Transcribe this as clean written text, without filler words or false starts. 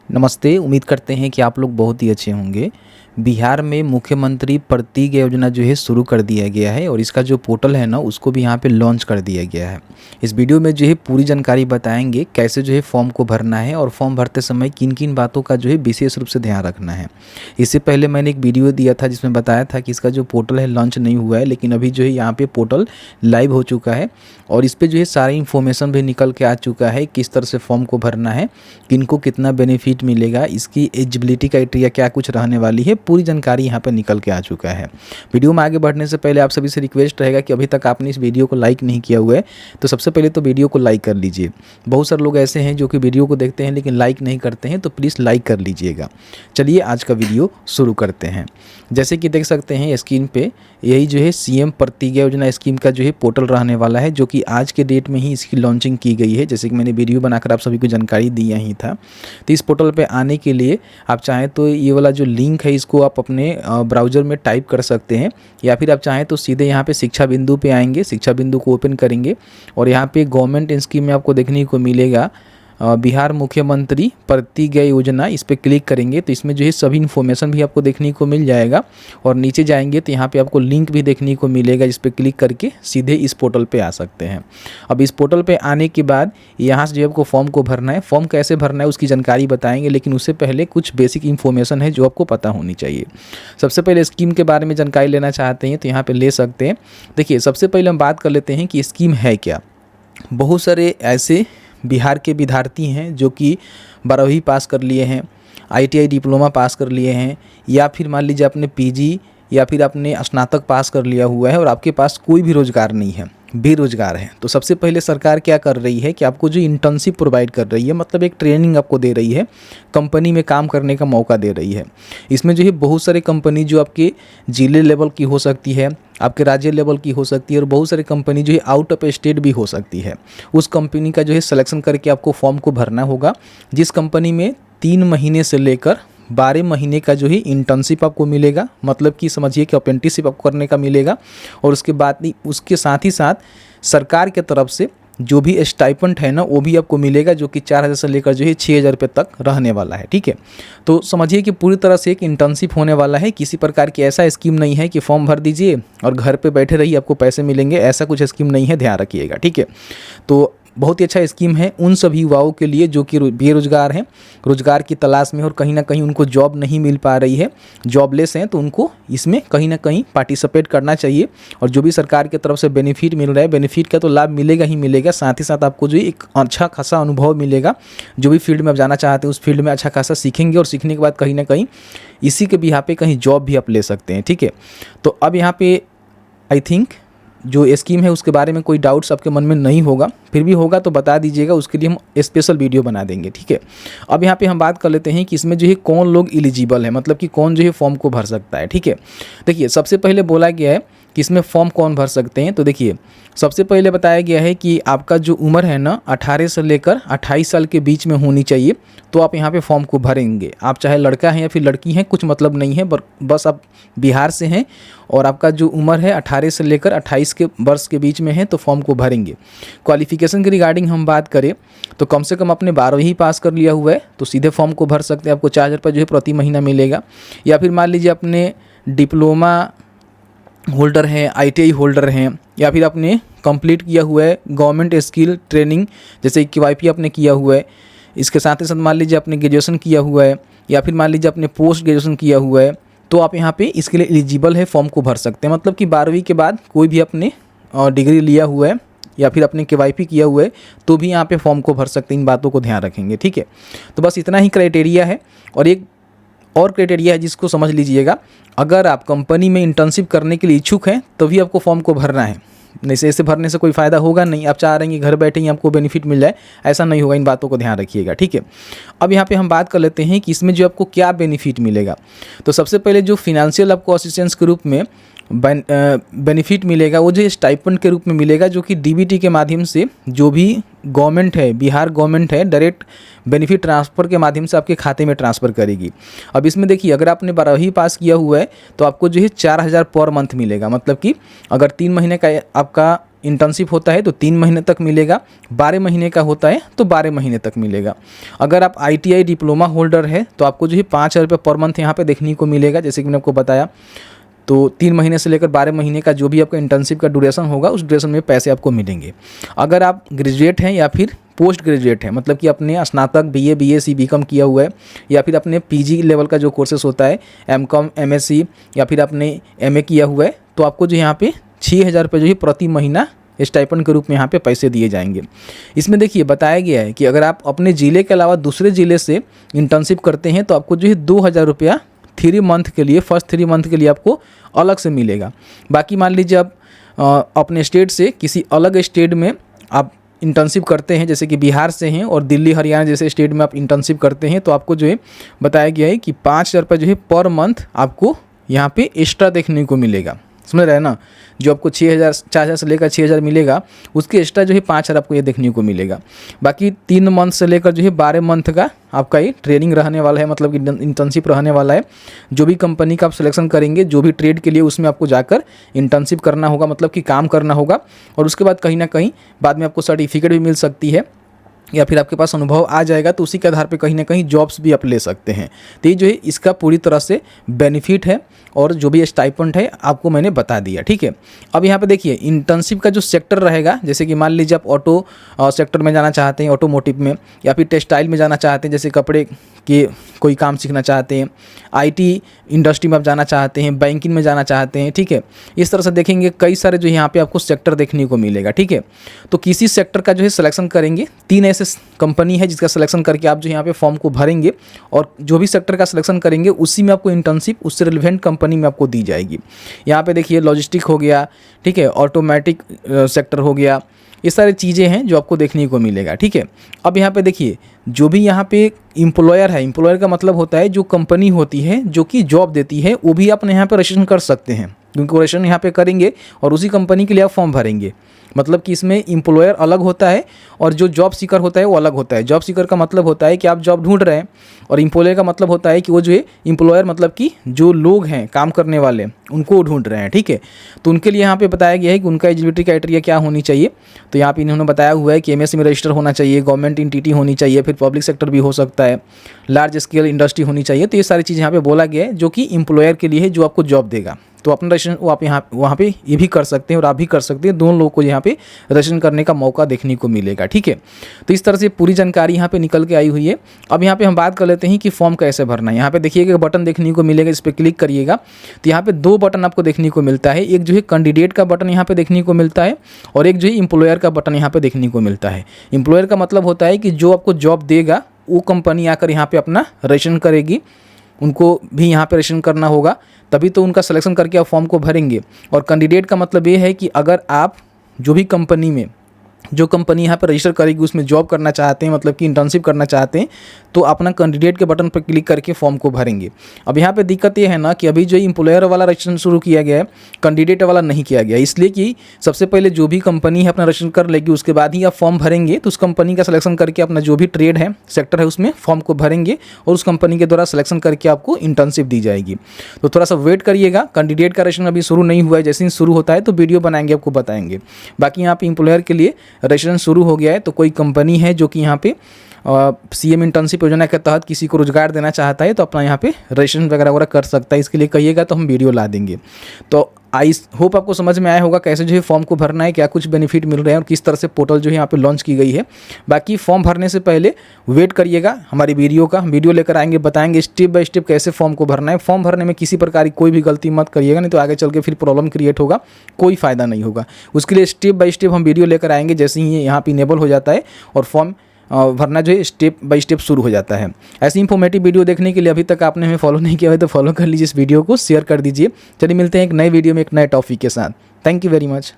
नमस्ते। उम्मीद करते हैं कि आप लोग बहुत ही अच्छे होंगे। बिहार में मुख्यमंत्री प्रतिज्ञा योजना जो है शुरू कर दिया गया है और इसका जो पोर्टल है ना उसको भी यहाँ पे लॉन्च कर दिया गया है। इस वीडियो में जो है पूरी जानकारी बताएंगे कैसे जो है फॉर्म को भरना है और फॉर्म भरते समय किन किन बातों का जो है विशेष रूप से ध्यान रखना है। इससे पहले मैंने एक वीडियो दिया था जिसमें बताया था कि इसका जो पोर्टल है लॉन्च नहीं हुआ है, लेकिन अभी जो है यहाँ पर पोर्टल लाइव हो चुका है और इस पर जो है सारी इन्फॉर्मेशन भी निकल के आ चुका है, किस तरह से फॉर्म को भरना है, किनको कितना बेनिफिट मिलेगा, इसकी एलिजिबिलिटी क्राइटेरिया क्या कुछ रहने वाली है, पूरी जानकारी यहाँ पर निकल के आ चुका है। वीडियो में आगे बढ़ने से पहले आप सभी से रिक्वेस्ट रहेगा कि अभी तक आपने इस वीडियो को लाइक नहीं किया हुआ है तो सबसे पहले तो वीडियो को लाइक कर लीजिए। बहुत सारे लोग ऐसे हैं जो कि वीडियो को देखते हैं लेकिन लाइक नहीं करते हैं, तो प्लीज़ लाइक कर लीजिएगा। चलिए आज का वीडियो शुरू करते हैं। जैसे कि देख सकते हैं स्क्रीन पे यही जो है सीएम प्रतिज्ञा योजना स्कीम का जो है पोर्टल रहने वाला है, जो कि आज के डेट में ही इसकी लॉन्चिंग की गई है। जैसे कि मैंने वीडियो बनाकर आप सभी को जानकारी दिया ही था। तो इस पोर्टल पे आने के लिए आप चाहें तो ये वाला जो लिंक है इसको आप अपने ब्राउज़र में टाइप कर सकते हैं, या फिर आप चाहें तो सीधे यहाँ पे शिक्षा बिंदु पे आएंगे, शिक्षा बिंदु को ओपन करेंगे और यहाँ पे गवर्नमेंट स्कीम में आपको देखने को मिलेगा बिहार मुख्यमंत्री प्रतिज्ञा योजना। इस पर क्लिक करेंगे तो इसमें जो है सभी इन्फॉर्मेशन भी आपको देखने को मिल जाएगा और नीचे जाएंगे तो यहाँ पे आपको लिंक भी देखने को मिलेगा, जिस पर क्लिक करके सीधे इस पोर्टल पे आ सकते हैं। अब इस पोर्टल पे आने के बाद यहाँ से जो आपको फॉर्म को भरना है, फॉर्म कैसे भरना है उसकी जानकारी बताएंगे, लेकिन उससे पहले कुछ बेसिक इन्फॉर्मेशन है जो आपको पता होनी चाहिए। सबसे पहले स्कीम के बारे में जानकारी लेना चाहते हैं तो यहाँ पर ले सकते हैं। देखिए, सबसे पहले हम बात कर लेते हैं कि स्कीम है क्या। बहुत सारे ऐसे बिहार के विद्यार्थी हैं जो कि 12वीं पास कर लिए हैं, ITI डिप्लोमा पास कर लिए हैं, या फिर मान लीजिए आपने PG या फिर आपने स्नातक पास कर लिया हुआ है और आपके पास कोई भी रोज़गार नहीं है, बेरोजगार है। तो सबसे पहले सरकार क्या कर रही है कि आपको जो इंटर्नशिप प्रोवाइड कर रही है, मतलब एक ट्रेनिंग आपको दे रही है, कंपनी में काम करने का मौका दे रही है। इसमें जो है बहुत सारे कंपनी जो आपके जिले लेवल की हो सकती है, आपके राज्य लेवल की हो सकती है और बहुत सारी कंपनी जो है आउट ऑफ स्टेट भी हो सकती है। उस कंपनी का जो है सिलेक्शन करके आपको फॉर्म को भरना होगा, जिस कंपनी में 3 महीने से लेकर 12 महीने का जो है इंटर्नशिप आपको मिलेगा, मतलब कि समझिए कि अप्रेंटिसशिप आपको करने का मिलेगा। और उसके बाद उसके साथ ही साथ सरकार के तरफ से जो भी स्टाइपेंड है ना वो भी आपको मिलेगा, जो कि 4,000 से लेकर जो है 6,000 रुपये तक रहने वाला है। ठीक है, तो समझिए कि पूरी तरह से एक इंटर्नशिप होने वाला है। किसी प्रकार की ऐसा स्कीम नहीं है कि फॉर्म भर दीजिए और घर पे बैठे रहिए आपको पैसे मिलेंगे, ऐसा कुछ स्कीम नहीं है, ध्यान रखिएगा। ठीक है, तो बहुत ही अच्छा स्कीम है उन सभी युवाओं के लिए जो कि बेरोजगार हैं, रोजगार की तलाश में और कहीं ना कहीं उनको जॉब नहीं मिल पा रही है, जॉबलेस हैं, तो उनको इसमें कहीं ना कहीं पार्टिसिपेट करना चाहिए। और जो भी सरकार की तरफ से बेनिफिट मिल रहा है, बेनिफिट का तो लाभ मिलेगा ही मिलेगा, साथ ही साथ आपको जो एक अच्छा खासा अनुभव मिलेगा। जो भी फील्ड में आप जाना चाहते हैं उस फील्ड में अच्छा खासा सीखेंगे और सीखने के बाद कहीं ना कहीं इसी के भी यहाँ पे कहीं जॉब भी आप ले सकते हैं। ठीक है, तो अब यहाँ पे आई थिंक जो स्कीम है उसके बारे में कोई डाउट्स आपके मन में नहीं होगा, फिर भी होगा तो बता दीजिएगा, उसके लिए हम स्पेशल वीडियो बना देंगे। ठीक है, अब यहाँ पे हम बात कर लेते हैं कि इसमें जो है कौन लोग एलिजिबल है, मतलब कि कौन जो है फॉर्म को भर सकता है। ठीक है, देखिए सबसे पहले बोला गया है कि इसमें फॉर्म कौन भर सकते हैं। तो देखिए सबसे पहले बताया गया है कि आपका जो उम्र है ना 18 से लेकर 28 साल के बीच में होनी चाहिए, तो आप यहाँ पे फॉर्म को भरेंगे। आप चाहे लड़का हैं या फिर लड़की हैं, कुछ मतलब नहीं है, बस आप बिहार से हैं और आपका जो उम्र है 18 से लेकर 28 के वर्ष के बीच में है तो फॉर्म को भरेंगे। क्वालिफिकेशन के रिगार्डिंग हम बात करें तो कम से कम आपने 12वीं पास कर लिया हुआ है तो सीधे फॉर्म को भर सकते हैं, आपको 4,000 रुपये जो है प्रति महीना मिलेगा। या फिर मान लीजिए अपने डिप्लोमा होल्डर हैं, ITI होल्डर हैं, या फिर आपने कंप्लीट किया हुआ है गवर्नमेंट स्किल ट्रेनिंग जैसे QIP आपने किया हुआ है, इसके साथ ही साथ मान लीजिए आपने ग्रेजुएशन किया हुआ है या फिर मान लीजिए आपने पोस्ट ग्रेजुएशन किया हुआ है, तो आप यहाँ पे इसके लिए एलिजिबल है, फॉर्म को भर सकते हैं। मतलब कि 12वीं के बाद कोई भी अपने डिग्री लिया हुआ है या फिर आपने QIP किया हुआ है तो भी यहाँ पे फॉर्म को भर सकते हैं। इन बातों को ध्यान रखेंगे। ठीक है, तो बस इतना ही क्राइटेरिया है। और एक और क्राइटेरिया है जिसको समझ लीजिएगा, अगर आप कंपनी में इंटर्नशिप करने के लिए इच्छुक हैं तभी आपको फॉर्म को भरना है, नहीं से ऐसे भरने से कोई फ़ायदा होगा नहीं। आप चाह रहे हैं कि घर बैठे ही आपको बेनिफिट मिल जाए, ऐसा नहीं होगा। इन बातों को ध्यान रखिएगा। ठीक है, अब यहाँ पे हम बात कर लेते हैं कि इसमें जो आपको क्या बेनिफिट मिलेगा। तो सबसे पहले जो फिनेंशियल आपको असिस्टेंस के रूप में बेनिफिट मिलेगा वो जो स्टाइपेंड के रूप में मिलेगा, जो कि DBT के माध्यम से जो भी गवर्नमेंट है, बिहार गवर्नमेंट है, डायरेक्ट बेनिफिट ट्रांसफ़र के माध्यम से आपके खाते में ट्रांसफ़र करेगी। अब इसमें देखिए अगर आपने 12वीं पास किया हुआ है तो आपको जो है 4,000 पर मंथ मिलेगा, मतलब कि अगर 3 महीने का आपका इंटर्नशिप होता है तो 3 महीने तक मिलेगा, 12 महीने का होता है तो 12 महीने तक मिलेगा। अगर आप ITI डिप्लोमा होल्डर है तो आपको जो है 5,000 रुपये पर मंथ यहाँ पे देखने को मिलेगा, जैसे कि मैंने आपको बताया। तो 3 महीने से लेकर 12 महीने का जो भी आपका इंटर्नशिप का ड्यूरेशन होगा उस ड्यूरेशन में पैसे आपको मिलेंगे। अगर आप ग्रेजुएट हैं या फिर पोस्ट ग्रेजुएट है, मतलब कि अपने स्नातक BA BSc BCom किया हुआ है, या फिर अपने PG लेवल का जो कोर्सेस होता है MCom MSc, या फिर आपने MA किया हुआ है, तो आपको जो यहाँ पे 6,000 रुपये जो है प्रति महीना स्टाइपेंड के रूप में यहाँ पे पैसे दिए जाएंगे। इसमें देखिए बताया गया है कि अगर आप अपने ज़िले के अलावा दूसरे ज़िले से इंटर्नशिप करते हैं तो आपको जो है 2,000 रुपया 3 मंथ के लिए, फर्स्ट 3 मंथ के लिए आपको अलग से मिलेगा। बाकी मान लीजिए आप अपने स्टेट से किसी अलग स्टेट में आप इंटर्नशिप करते हैं, जैसे कि बिहार से हैं और दिल्ली हरियाणा जैसे स्टेट में आप इंटर्नशिप करते हैं, तो आपको जो है बताया गया है कि 5,000 रुपये जो है पर मंथ आपको यहाँ पे एक्स्ट्रा देखने को मिलेगा। समझ रहे हैं ना, जो आपको 6,000 4,000 से लेकर 6,000 मिलेगा, उसके एक्स्ट्रा जो है 5,000 आपको ये देखने को मिलेगा। बाकी 3 मंथ से लेकर जो है 12 मंथ का आपका ये ट्रेनिंग रहने वाला है, मतलब कि इंटर्नशिप रहने वाला है। जो भी कंपनी का आप सिलेक्शन करेंगे, जो भी ट्रेड के लिए, उसमें आपको जाकर इंटर्नशिप करना होगा, मतलब कि काम करना होगा। और उसके बाद कहीं ना कहीं बाद में आपको सर्टिफिकेट भी मिल सकती है, या फिर आपके पास अनुभव आ जाएगा तो उसी के आधार पे कहीं ना कहीं जॉब्स भी आप ले सकते हैं। तो ये जो है इसका पूरी तरह से बेनिफिट है, और जो भी स्टाइपेंड है आपको मैंने बता दिया, ठीक है। अब यहाँ पे देखिए इंटर्नशिप का जो सेक्टर रहेगा, जैसे कि मान लीजिए आप ऑटो सेक्टर में जाना चाहते हैं, ऑटोमोटिव में, या फिर टेक्सटाइल में जाना चाहते हैं, जैसे कपड़े के कोई काम सीखना चाहते हैं, IT इंडस्ट्री में आप जाना चाहते हैं, बैंकिंग में जाना चाहते हैं, ठीक है। इस तरह से देखेंगे कई सारे जो यहाँ पे आपको सेक्टर देखने को मिलेगा, ठीक है। तो किसी सेक्टर का जो है सिलेक्शन करेंगे, 3 ऐसे कंपनी है जिसका सिलेक्शन करके आप जो यहाँ पे फॉर्म को भरेंगे, और जो भी सेक्टर का सिलेक्शन करेंगे उसी में आपको इंटर्नशिप उससे रिलेवेंट कंपनी में आपको दी जाएगी। यहाँ पे देखिए लॉजिस्टिक हो गया, ठीक है, ऑटोमेटिक सेक्टर हो गया, ये सारी चीज़ें हैं जो आपको देखने को मिलेगा, ठीक है। अब यहाँ पे देखिए जो भी यहाँ पे एम्प्लॉयर है, एम्प्लॉयर का मतलब होता है जो कंपनी होती है जो कि जॉब देती है, वो भी अपने यहाँ पे रजिस्ट्रेशन कर सकते हैं, क्योंकि रजिस्ट्रेशन यहाँ पे करेंगे और उसी कंपनी के लिए आप फॉर्म भरेंगे। मतलब कि इसमें एम्प्लॉयर अलग होता है और जो जॉब सीकर होता है वो अलग होता है। जॉब सीकर का मतलब होता है कि आप जॉब ढूंढ रहे हैं, और एम्प्लॉयर का मतलब होता है कि वो जो है एम्प्लॉयर मतलब कि जो लोग हैं काम करने वाले उनको ढूंढ रहे हैं, ठीक है। तो उनके लिए यहाँ पे बताया गया है कि उनका एलिजिबिलिटी क्राइटेरिया क्या होनी चाहिए। तो यहाँ पे इन्होंने बताया हुआ है कि MSc में रजिस्टर होना चाहिए, गवर्नमेंट एंटिटी होनी चाहिए, फिर पब्लिक सेक्टर भी हो सकता है, लार्ज स्केल इंडस्ट्री होनी चाहिए। तो ये सारी चीज़ यहाँ पे बोला गया है जो कि एम्प्लॉयर के लिए है, जो आपको जॉब देगा। तो अपना रजिस्ट्रेशन वो आप यहाँ वहाँ पे ये भी कर सकते हैं और आप भी कर सकते हैं, दोनों लोगों को यहाँ पे रजिस्ट्रेशन करने का मौका देखने को मिलेगा, ठीक है। तो इस तरह से पूरी जानकारी यहाँ पे निकल के आई हुई है। अब यहाँ पे हम बात कर लेते हैं कि फॉर्म कैसे भरना है। यहाँ पे देखिएगा बटन देखने को मिलेगा, इस पर क्लिक करिएगा तो यहाँ पे 2 बटन आपको देखने को मिलता है। एक जो है कैंडिडेट का बटन यहाँ पे देखने को मिलता है, और एक जो है एम्प्लॉयर का बटन यहाँ पे देखने को मिलता है। एम्प्लॉयर का मतलब होता है कि जो आपको जॉब देगा वो कंपनी आकर यहाँ पे अपना रजिस्ट्रेशन करेगी, उनको भी यहाँ पे रजिस्ट्रेशन करना होगा, तभी तो उनका सिलेक्शन करके आप फॉर्म को भरेंगे। और कैंडिडेट का मतलब ये है कि अगर आप जो भी कंपनी में, जो कंपनी यहाँ पर रजिस्टर करेगी उसमें जॉब करना चाहते हैं, मतलब कि इंटर्नशिप करना चाहते हैं, तो अपना कैंडिडेट के बटन पर क्लिक करके फॉर्म को भरेंगे। अब यहाँ पे दिक्कत ये है ना कि अभी जो एम्प्लॉयर वाला रजिस्ट्रेशन शुरू किया गया है, कैंडिडेट वाला नहीं किया गया, इसलिए कि सबसे पहले जो भी कंपनी है अपना रजिस्ट्रेशन कर लेगी, उसके बाद ही आप फॉर्म भरेंगे। तो उस कंपनी का सिलेक्शन करके अपना जो भी ट्रेड है, सेक्टर है, उसमें फॉर्म को भरेंगे और उस कंपनी के द्वारा सिलेक्शन करके आपको इंटर्नशिप दी जाएगी। तो थोड़ा सा वेट करिएगा, कैंडिडेट का रजिस्ट्रेशन अभी शुरू नहीं हुआ है, जैसे ही शुरू होता है तो वीडियो बनाएंगे, आपको बताएंगे। बाकी यहाँ पे एम्प्लॉयर के लिए रजिस्ट्रेशन शुरू हो गया है। तो कोई कंपनी है जो कि यहाँ पे CM इंटर्नशिप योजना के तहत किसी को रोजगार देना चाहता है तो अपना यहाँ पे रजिस्ट्रेशन वगैरह कर सकता है। इसके लिए कहिएगा तो हम वीडियो ला देंगे। तो आई होप आपको समझ में आया होगा कैसे जो है फॉर्म को भरना है, क्या कुछ बेनिफिट मिल रहे हैं और किस तरह से पोर्टल जो है यहाँ पे लॉन्च की गई है। बाकी फॉर्म भरने से पहले वेट करिएगा हमारी वीडियो का, वीडियो लेकर आएंगे, बताएंगे स्टेप बाय स्टेप कैसे फॉर्म को भरना है। फॉर्म भरने में किसी प्रकार की कोई भी गलती मत करिएगा, नहीं तो आगे चल के फिर प्रॉब्लम क्रिएट होगा, कोई फ़ायदा नहीं होगा। उसके लिए स्टेप बाय स्टेप हम वीडियो लेकर आएंगे, जैसे ही यहाँ पर इनेबल हो जाता है और फॉर्म भरना जो है स्टेप बाय स्टेप शुरू हो जाता है। ऐसी इंफॉर्मेटिव वीडियो देखने के लिए अभी तक आपने हमें फॉलो नहीं किया है तो फॉलो कर लीजिए, इस वीडियो को शेयर कर दीजिए। चलिए मिलते हैं एक नए वीडियो में एक नए टॉपिक के साथ। Thank you very much.